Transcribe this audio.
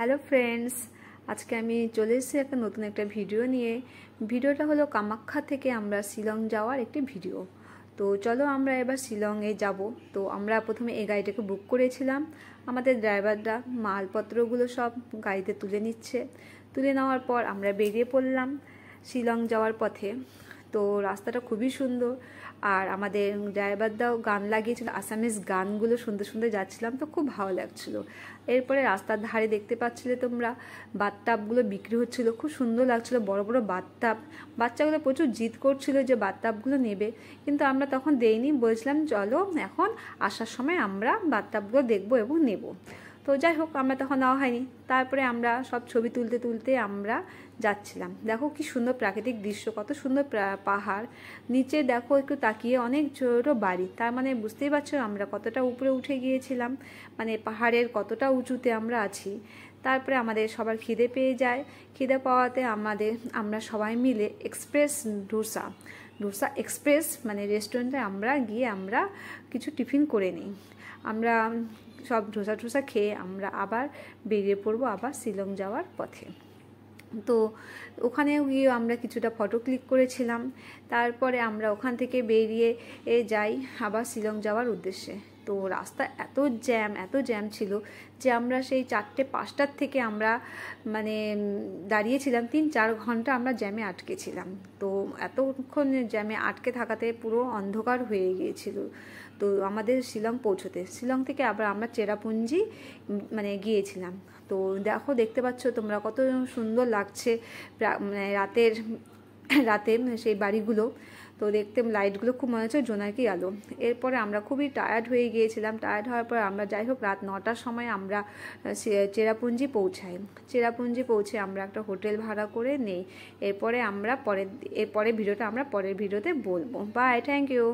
Hello friends, আজকে আমি চলে এসেছি একটা নতুন একটা ভিডিও নিয়ে। ভিডিওটা হলো কামাখ্যা থেকে আমরা শিলং যাওয়ার একটি ভিডিও। তো চলো আমরা এবার শিলংয়ে যাব। তো আমরা প্রথমে এই গাড়িটাকে বুক করেছিলাম। আমাদের ড্রাইভাররা মালপত্রগুলো সব গাড়িতে তুলে নিচ্ছে। তুলে নেওয়ার পর আমরা বেরিয়ে পড়লাম শিলং যাওয়ার পথে। তো রাস্তাটা খুবই সুন্দর, আর আমাদের ড্রাইভারদাও গান লাগিয়েছিল, আসামিজ গানগুলো শুনতে শুনতে যাচ্ছিলাম, তো খুব ভালো লাগছিল। এরপরে রাস্তার ধারে দেখতে পাচ্ছিলে তোমরা বাথটাবগুলো বিক্রি হচ্ছিল, খুব সুন্দর লাগছিল, বড় বড় বাথটাব। বাচ্চাগুলো প্রচুর জিদ করছিল যে বাথটাবগুলো নেবে, কিন্তু আমরা তখন দেইনি, বলছিলাম চলো এখন আসার সময় আমরা বাথটাবগুলো দেখবো এবং নেব। তো যাই হোক, আমরা তখন নেওয়া হয়নি। তারপরে আমরা সব ছবি তুলতে তুলতে আমরা যাচ্ছিলাম। দেখো কি সুন্দর প্রাকৃতিক দৃশ্য, কত সুন্দর পাহাড়, নিচে দেখো একটু তাকিয়ে অনেক ছোটো বাড়ি। তার মানে বুঝতেই পারছো আমরা কতটা উপরে উঠে গিয়েছিলাম, মানে পাহাড়ের কতটা উঁচুতে আমরা আছি। তারপরে আমাদের সবার খিদে পেয়ে যায়। খিদে পাওয়াতে আমরা সবাই মিলে ডোসা এক্সপ্রেস মানে রেস্টুরেন্টে আমরা গিয়ে আমরা কিছু টিফিন করে নিই। আমরা সব ডোসা খেয়ে আমরা আবার বেরিয়ে পড়বো আবার শিলং যাওয়ার পথে। তো ওখানেও গিয়ে আমরা কিছুটা ফটো ক্লিক করেছিলাম। তারপরে আমরা ওখান থেকে বেরিয়ে যাই আবার শিলং যাওয়ার উদ্দেশ্যে। তো রাস্তা এত জ্যাম ছিল যে আমরা সেই 4টে-5টার থেকে আমরা মানে দাঁড়িয়েছিলাম, 3-4 ঘন্টা আমরা জ্যামে আটকেছিলাম। তো এতক্ষণ জ্যামে আটকে থাকাতে পুরো অন্ধকার হয়ে গিয়েছিল। তো আমাদের শিলং থেকে আবার আমরা চেরাপুঞ্জি মানে গিয়েছিলাম। তো দেখতে পাচ্ছ তোমরা কত সুন্দর লাগছে মানে রাতে সেই বাড়িগুলো। তো দেখতে লাইটগুলো খুব মনে হচ্ছে জোনাকি আলো। এরপরে আমরা খুবই টায়ার্ড হয়ে গিয়েছিলাম। টায়ার্ড হওয়ার পর আমরা যাই হোক রাত 9টার সময় আমরা চেরাপুঞ্জি পৌঁছাই। চেরাপুঞ্জি পৌঁছে আমরা একটা হোটেল ভাড়া করে নেই। এরপরে ভিডিওটা আমরা পরের ভিডিওতে বলবো। Bye, thank you.